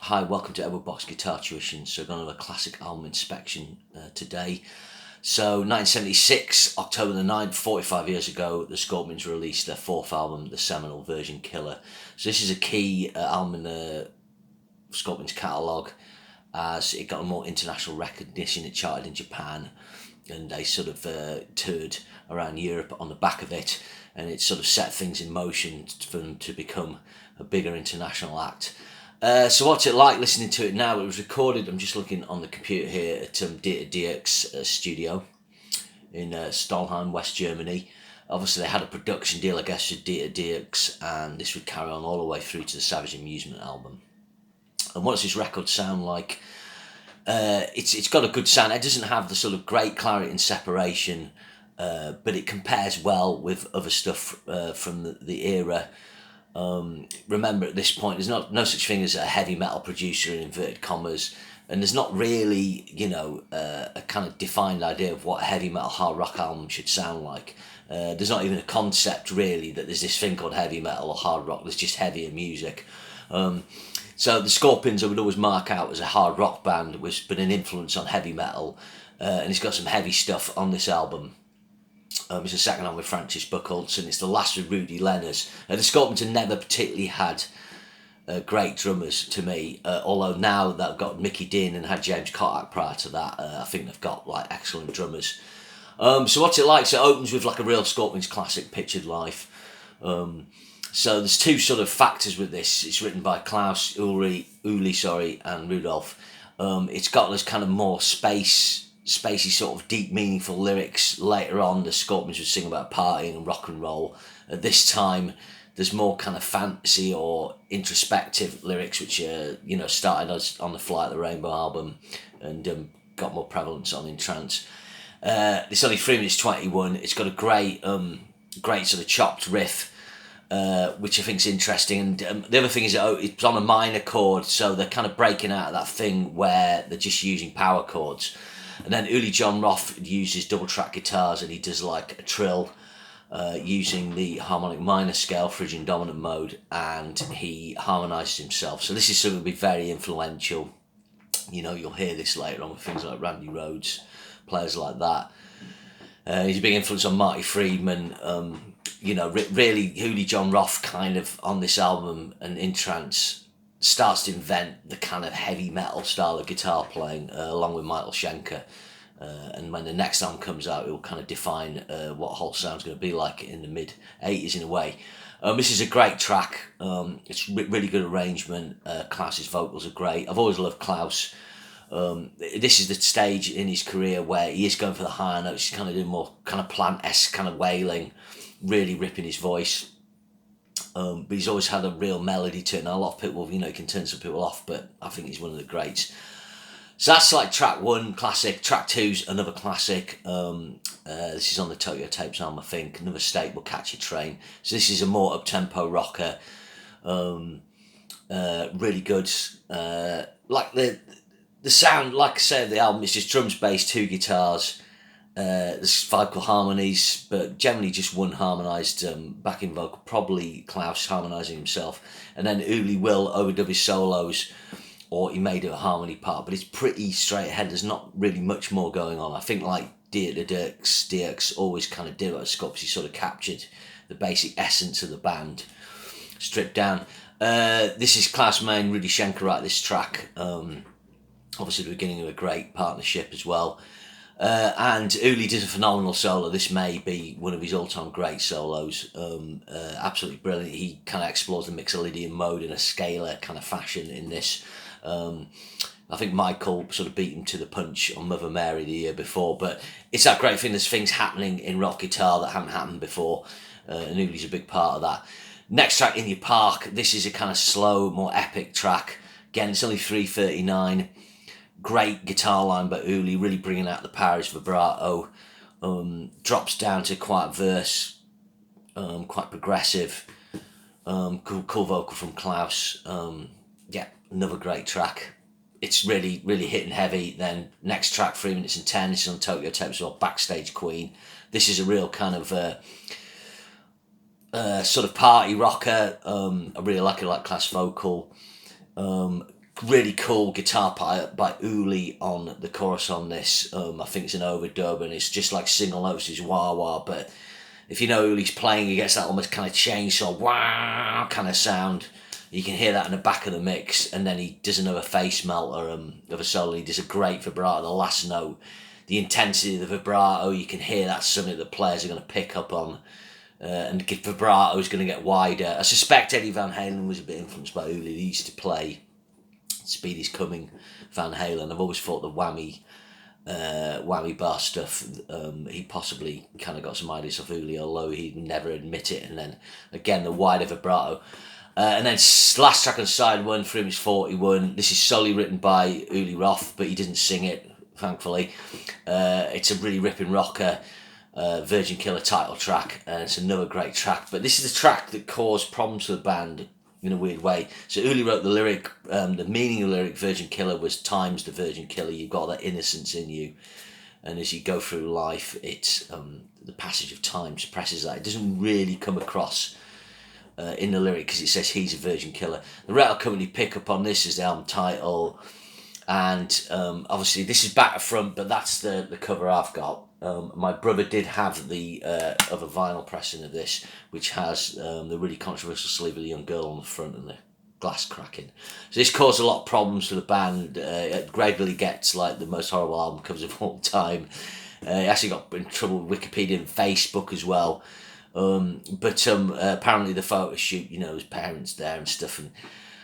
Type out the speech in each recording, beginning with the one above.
Hi, welcome to Edward Box Guitar Tuition. So we're going to have a classic album inspection today. So 1976, October the 9th, 45 years ago, the Scorpions released their fourth album, the seminal Virgin Killer. So this is a key album in the Scorpions catalogue, as it got more international recognition. It charted in Japan, and they sort of toured around Europe on the back of it, and it sort of set things in motion for them to become a bigger international act. So what's it like listening to it now? It was recorded, I'm just looking on the computer here, at Dieter Dierks' studio in Stahlheim, West Germany. Obviously they had a production deal, I guess, with Dieter Dierks, and this would carry on all the way through to the Savage Amusement album. And what does this record sound like? It's got a good sound. It doesn't have the sort of great clarity and separation, but it compares well with other stuff from the era. Remember, at this point, there's no such thing as a heavy metal producer in inverted commas, and there's not really, a kind of defined idea of what a heavy metal hard rock album should sound like. There's not even a concept really that there's this thing called heavy metal or hard rock. There's just heavier music. So the Scorpions, I would always mark out as a hard rock band, was but an influence on heavy metal, and it's got some heavy stuff on this album. It's the second one with Francis Buchholz, and it's the last with Rudy Lenners. The Scorpions have never particularly had great drummers to me, although now they've got Mickey Dean and had James Kotak prior to that, I think they've got excellent drummers. So what's it like? So it opens with a real Scorpions classic, Pictured Life. So there's two sort of factors with this. It's written by Klaus Uli, and Rudolf. It's got this kind of more spacey sort of deep, meaningful lyrics. Later on, the Scorpions would sing about partying and rock and roll. At this time, there's more kind of fantasy or introspective lyrics, which started as on the Flight of the Rainbow album and got more prevalence on In Trance. It's only 3 minutes 21. It's got a great sort of chopped riff, which I think is interesting. And the other thing is it's on a minor chord, so they're kind of breaking out of that thing where they're just using power chords. And then Uli John Roth uses double track guitars, and he does a trill using the harmonic minor scale, Phrygian dominant mode, and he harmonises himself. So this is something to be very influential. You'll hear this later on with things like Randy Rhoads, players like that. He's a big influence on Marty Friedman. Really, Uli John Roth kind of on this album and In Trance starts to invent the kind of heavy metal style of guitar playing, along with Michael Schenker. And when the next album comes out, it will kind of define what whole sound's going to be like in the mid-80s in a way. This is a great track. It's really good arrangement. Klaus's vocals are great. I've always loved Klaus. This is the stage in his career where he is going for the higher notes. He's kind of doing more kind of Plant-esque kind of wailing, really ripping his voice. But he's always had a real melody to it. Now, a lot of people, can turn some people off, but I think he's one of the greats. So that's track one, classic. Track two's another classic. This is on the Tokyo Tapes album, I think. Another staple, Catch a Train. So this is a more up-tempo rocker. Really good. The sound, like I said, the album is just drums, bass, two guitars. There's vocal harmonies, but generally just one harmonised backing vocal, probably Klaus harmonising himself. And then Uli will overdub his solos, or he may do a harmony part, but it's pretty straight ahead. There's not really much more going on. I think Dieter Dierks always kind of did at Scorps. He sort of captured the basic essence of the band, stripped down. This is Klaus May, Rudy Schenker write this track. Obviously the beginning of a great partnership as well. And Uli does a phenomenal solo. This may be one of his all-time great solos. Absolutely brilliant. He kind of explores the Mixolydian mode in a scalar kind of fashion in this. I think Michael sort of beat him to the punch on Mother Mary the year before, but it's that great thing. There's things happening in rock guitar that haven't happened before, and Uli's a big part of that. Next track, In Your Park. This is a kind of slow, more epic track. Again, it's only 3:39. Great guitar line by Uli, really bringing out the power of his vibrato. Drops down to quiet verse, quite progressive. Cool vocal from Klaus. Another great track. It's really, really hitting heavy. Then next track, 3 minutes and 10. This is on Tokyo Tapes as well, Backstage Queen. This is a real kind of sort of party rocker. I really like it, like Klaus vocal. Really cool guitar part by Uli on the chorus on this. I think it's an overdub, and it's just like single notes, it's wah wah. But if you know Uli's playing, he gets that almost kind of chainsaw wah kind of sound. You can hear that in the back of the mix, and then he does another face melter of a solo. He does a great vibrato. The last note, the intensity of the vibrato, you can hear that's something that players are going to pick up on. And the vibrato is going to get wider. I suspect Eddie Van Halen was a bit influenced by Uli. He used to play Speedy's Coming, Van Halen. I've always thought the whammy bar stuff, he possibly kind of got some ideas off Uli, although he'd never admit it. And then again, the wider vibrato. And then last track on side one for him is 41. This is solely written by Uli Roth, but he didn't sing it, thankfully. It's a really ripping rocker, Virgin Killer title track, and it's another great track. But this is the track that caused problems for the band in a weird way. So Uli wrote the lyric, the meaning of the lyric Virgin Killer was times the Virgin Killer. You've got that innocence in you, and as you go through life, it's the passage of time suppresses that. It doesn't really come across in the lyric because it says he's a Virgin Killer. The record company pick up on this as the album title, and obviously this is back to front, but that's the cover I've got. My brother did have the other vinyl pressing of this, which has the really controversial sleeve of the young girl on the front and the glass cracking. So this caused a lot of problems for the band. It gradually gets like the most horrible album covers of all time. He actually got in trouble with Wikipedia and Facebook as well. But apparently the photo shoot, his parents there and stuff, and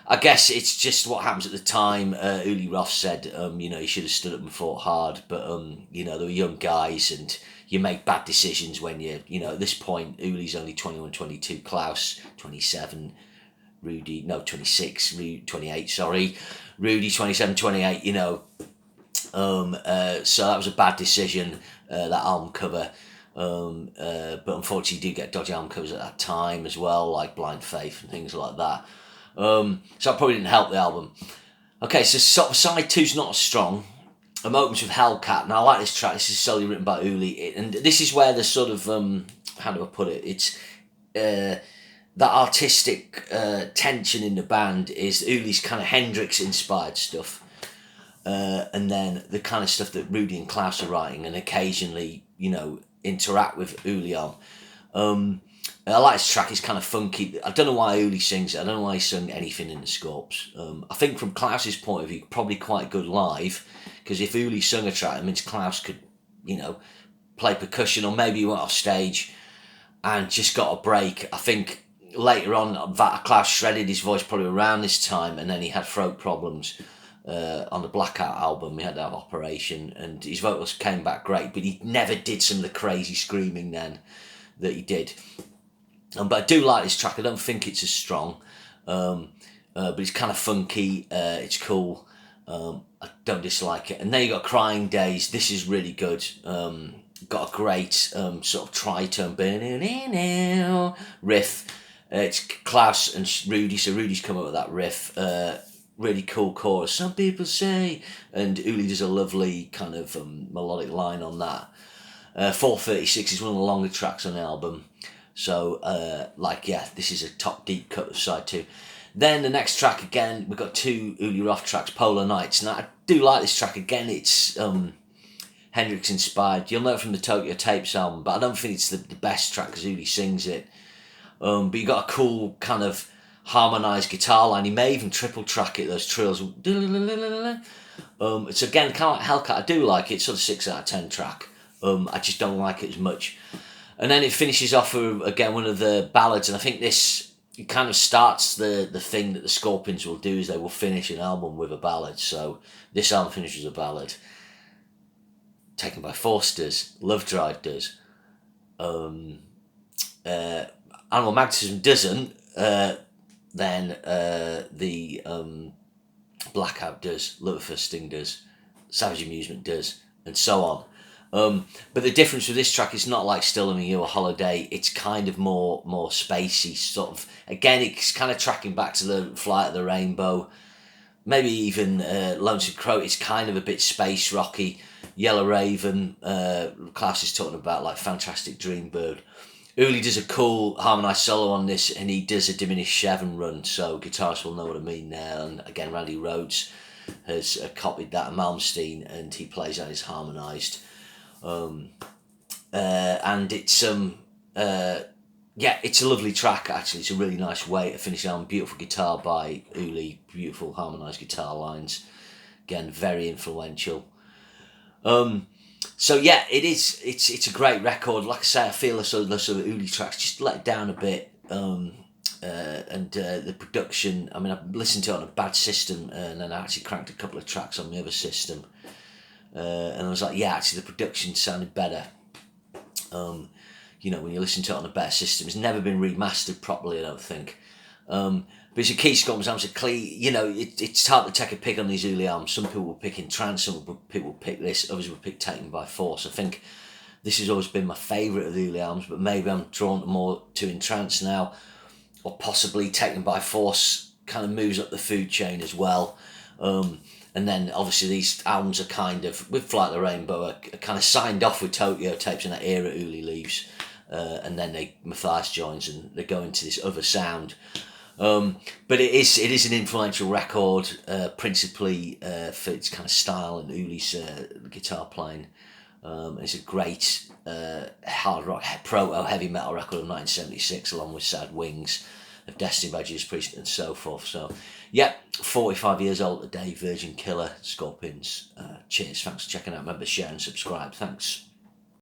I guess it's just what happens at the time. Uli Roth said, he should have stood up and fought hard, but, they were young guys, and you make bad decisions when at this point, Uli's only 21, 22, Klaus, 27, Rudy, no, 26, 28, sorry, Rudy, 27, 28, so that was a bad decision, that album cover. But unfortunately, you do get dodgy album covers at that time as well, like Blind Faith and things like that. So that probably didn't help the album. Okay, so side two's not as strong. I'm opens with Hellcat. Now I like this track. This is solely written by Uli, and this is where the sort of how do I put it? It's that artistic tension in the band is Uli's kind of Hendrix inspired stuff, and then the kind of stuff that Rudy and Klaus are writing, and occasionally interact with Uli on. I like this track, it's kind of funky. I don't know why Uli sings it, I don't know why he sung anything in the Scorps. I think from Klaus's point of view, probably quite good live, because if Uli sung a track, it means Klaus could, play percussion, or maybe he went off stage and just got a break. I think later on, Klaus shredded his voice probably around this time, and then he had throat problems. On the Blackout album, he had to have operation, and his vocals came back great, but he never did some of the crazy screaming then that he did. But I do like this track. I don't think it's as strong, but it's kind of funky. It's cool. I don't dislike it. And then you got Crying Days. This is really good. Got a great sort of tritone riff. It's Klaus and Rudy, so Rudy's come up with that riff. Really cool chorus. Some people say, and Uli does a lovely kind of melodic line on that. 436 is one of the longer tracks on the album. So, this is a top deep cut of side two. Then the next track, again, we've got two Uli Roth tracks, Polar Nights. Now, I do like this track. Again, it's Hendrix inspired. You'll know it from the Tokyo Tapes album, but I don't think it's the best track because Uli sings it. But you got a cool kind of harmonised guitar line. He may even triple track it, those trills. It's again kind of like Hellcat. I do like it. It's sort of 6 out of 10 track. I just don't like it as much. And then it finishes off with, again, one of the ballads, and I think this it kind of starts the thing that the Scorpions will do is they will finish an album with a ballad. So this album finishes a ballad. Taken by Forsters, Love Drive does. Animal Magnetism doesn't. Then the Blackout does, Love Sting does, Savage Amusement does, and so on. But the difference with this track is not like Still Loving You or Holiday. It's kind of more spacey, sort of. Again, it's kind of tracking back to the Flight of the Rainbow. Maybe even Lonesome Crow. It's kind of a bit space rocky. Yellow Raven. Klaus is talking about like Fantastic Dreambird. Uli does a cool harmonised solo on this, and he does a diminished seven run, so guitarists will know what I mean there. And again, Randy Rhoads has copied that of Malmsteen, and he plays that as harmonised. And it's yeah, it's a lovely track actually. It's a really nice way to finish on. Beautiful guitar by Uli, beautiful harmonised guitar lines. Again, very influential. So yeah, it's a great record. Like I say, I feel the sort of Uli tracks just let it down a bit. And the production, I mean, I listened to it on a bad system, and then I actually cranked a couple of tracks on the other system. And I was like, yeah, actually the production sounded better. You know, when you listen to it on a better system, it's never been remastered properly, I don't think. But it's a key Scorps album. You know, it's hard to take a pick on these Uli albums. Some people will pick In Trance, some people will pick this, others will pick Taken by Force. I think this has always been my favourite of the Uli albums, but maybe I'm drawn more to In Trance now, or possibly Taken by Force kind of moves up the food chain as well. And then obviously these albums are kind of, with Flight of the Rainbow, are kind of signed off with Tokyo tapes in that era Uli leaves. And then Matthias joins and they go into this other sound. But it is an influential record, principally for its kind of style and Uli's guitar playing. It's a great hard rock, proto heavy metal record of 1976, along with Sad Wings of Destiny by Judas Priest and so forth. So, yeah, 45 years old today, Virgin Killer, Scorpions. Cheers, thanks for checking out. Remember, share and subscribe. Thanks.